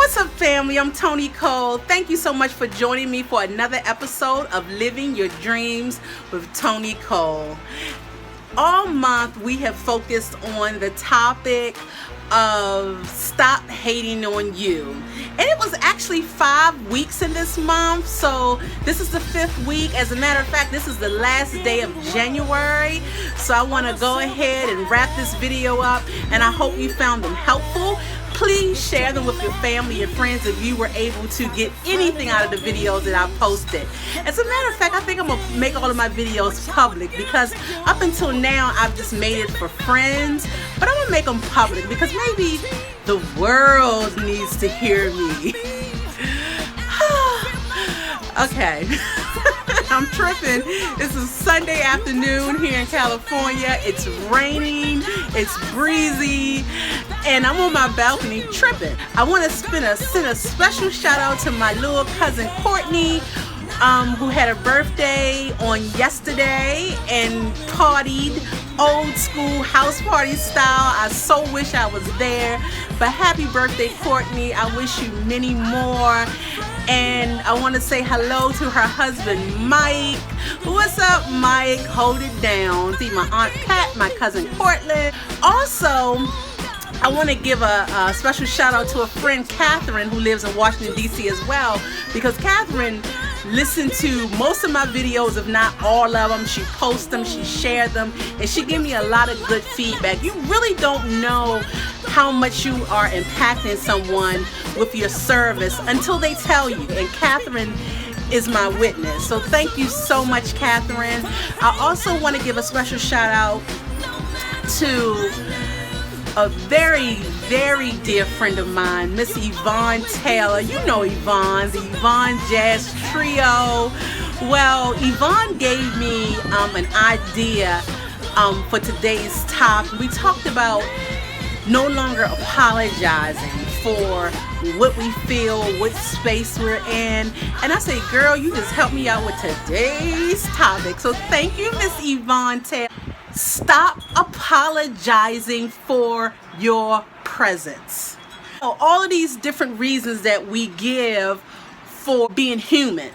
What's up, family? I'm Toni Cole. Thank you so much for joining me for another episode of Living Your Dreams with Toni Cole. All month we have focused on the topic of stop hating on you. And it was actually 5 weeks in this month, so this is the 5th week. As a matter of fact, this is the last day of January. So I want to go ahead and wrap this video up, and I hope you found them helpful. Please share them with your family and friends if you were able to get anything out of the videos that I posted. As a matter of fact, I think I'm going to make all of my videos public, because up until now I've just made it for friends, but I'm going to make them public because maybe the world needs to hear me. Okay. I'm tripping. This is Sunday afternoon here in California. It's raining, it's breezy, and I'm on my balcony tripping. I want to send a special shout out to my little cousin Courtney, who had a birthday on yesterday and partied old school house party style. I so wish I was there, but happy birthday, Courtney. I wish you many more. And I want to say hello to her husband, Mike. What's up, Mike? Hold it down. See my Aunt Pat, my cousin Portland. Also, I want to give a special shout out to a friend, Catherine, who lives in Washington, D.C. as well, because Catherine listened to most of my videos, if not all of them. She posts them, she shared them, and she gave me a lot of good feedback. You really don't know how much you are impacting someone with your service until they tell you, and Catherine is my witness. So thank you so much, Catherine. I also want to give a special shout out to a very, very dear friend of mine, Miss Yvonne Taylor. You know Yvonne, the Yvonne Jazz Trio. Well, Yvonne gave me an idea for today's topic. We talked about no longer apologizing for what we feel, what space we're in. And I say, girl, you just helped me out with today's topic. So thank you, Miss Yvonne Taylor. Stop apologizing for your presence. All of these different reasons that we give for being human.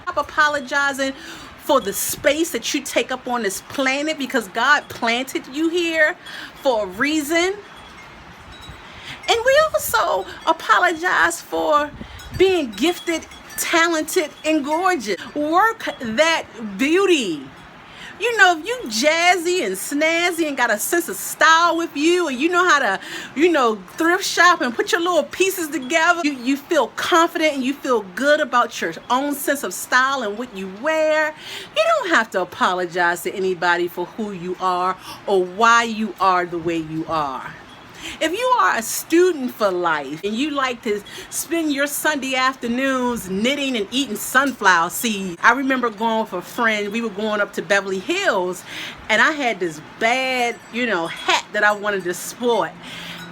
Stop apologizing for the space that you take up on this planet, because God planted you here for a reason. And we also apologize for being gifted, talented, and gorgeous. Work that beauty. You know, if you jazzy and snazzy and got a sense of style with you, and you know how to, thrift shop and put your little pieces together, you feel confident and you feel good about your own sense of style and what you wear, you don't have to apologize to anybody for who you are or why you are the way you are. If you are a student for life and you like to spend your Sunday afternoons knitting and eating sunflower seeds, I remember going with a friend. We were going up to Beverly Hills, and I had this bad, hat that I wanted to sport.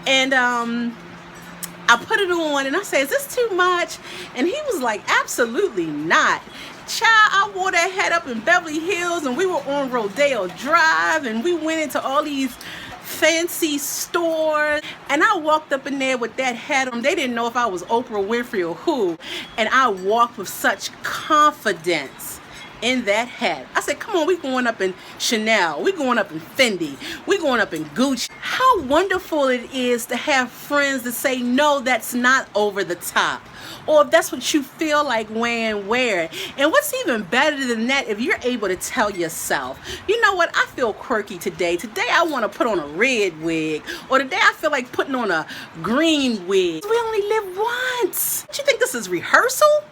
And I put it on, and I said, "Is this too much?" And he was like, "Absolutely not. Child, I wore that hat up in Beverly Hills, and we were on Rodeo Drive, and we went into all these fancy stores, and I walked up in there with that hat on. They didn't know if I was Oprah Winfrey or who, and I walked with such confidence in that hat. I said, come on, we going up in Chanel, we going up in Fendi, we going up in Gucci. How wonderful it is to have friends that say, no, that's not over the top. Or if that's what you feel like wearing, wear it. And what's even better than that, if you're able to tell yourself, you know what, I feel quirky today. Today I want to put on a red wig. Or today I feel like putting on a green wig. We only live once. What you think this is rehearsal?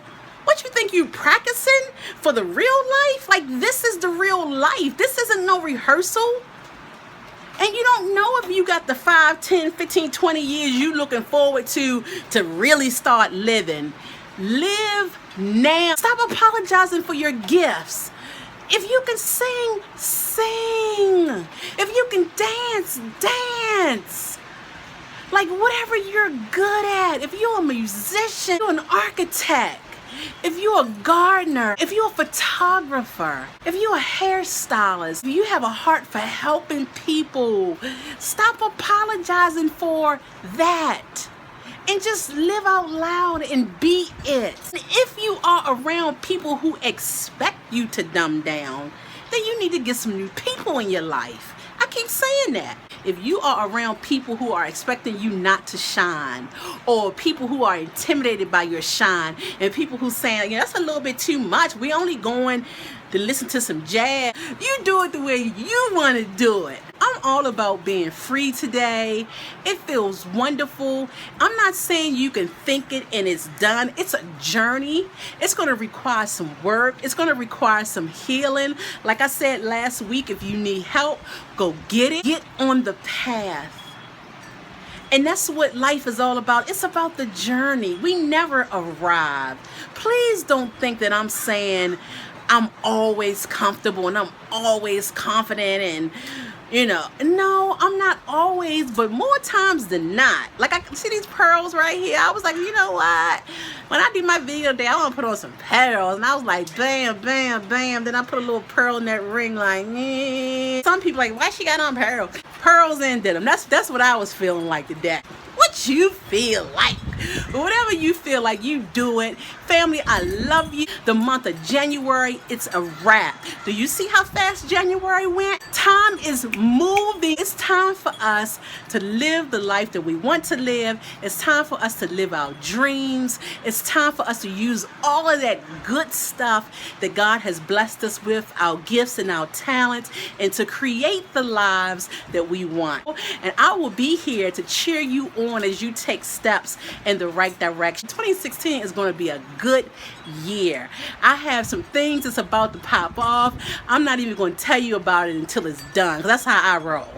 What you think you practicing for the real life? Like, this is the real life. This isn't no rehearsal. And you don't know if you got the 5, 10, 15, 20 years you looking forward to really start living. Live now. Stop apologizing for your gifts. If you can sing, sing. If you can dance, dance. Like, whatever you're good at. If you're a musician, you're an architect. If you're a gardener, if you're a photographer, if you're a hairstylist, if you have a heart for helping people, stop apologizing for that and just live out loud and be it. If you are around people who expect you to dumb down, then you need to get some new people in your life. I keep saying that. If you are around people who are expecting you not to shine, or people who are intimidated by your shine, and people who saying, that's a little bit too much, we only going to listen to some jazz, you do it the way you want to do it. I'm all about being free today. It feels wonderful. I'm not saying you can think it and it's done. It's a journey. It's going to require some work. It's going to require some healing. Like I said last week, if you need help, go get it. Get on the path. And that's what life is all about. It's about the journey. We never arrive. Please don't think that I'm saying I'm always comfortable and I'm always confident and no, I'm not always, but more times than not. Like, I can see these pearls right here. I was like, you know what? When I do my video today, I want to put on some pearls. And I was like, bam, bam, bam. Then I put a little pearl in that ring, like, Some people like, why she got on pearls? Pearls and denim. That's what I was feeling like today. What you feel like. Whatever you feel like, you do it. Family, I love you. The month of January, it's a wrap. Do you see how fast January went? Time is moving. It's time for us to live the life that we want to live. It's time for us to live our dreams. It's time for us to use all of that good stuff that God has blessed us with, our gifts and our talents, and to create the lives that we want. And I will be here to cheer you on as you take steps in the right direction. 2016 is going to be a good year. I have some things that's about to pop off. I'm not even going to tell you about it until it's done, because that's how I roll.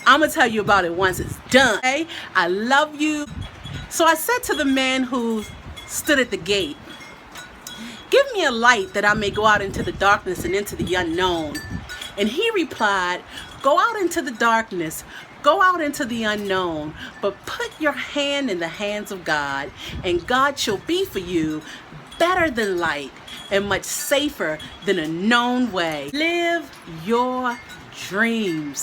I'm going to tell you about it once it's done. Okay? I love you. So I said to the man who stood at the gate, give me a light that I may go out into the darkness and into the unknown. And he replied, go out into the darkness, go out into the unknown, but put your hand in the hands of God, and God shall be for you better than light and much safer than a known way. Live your dreams.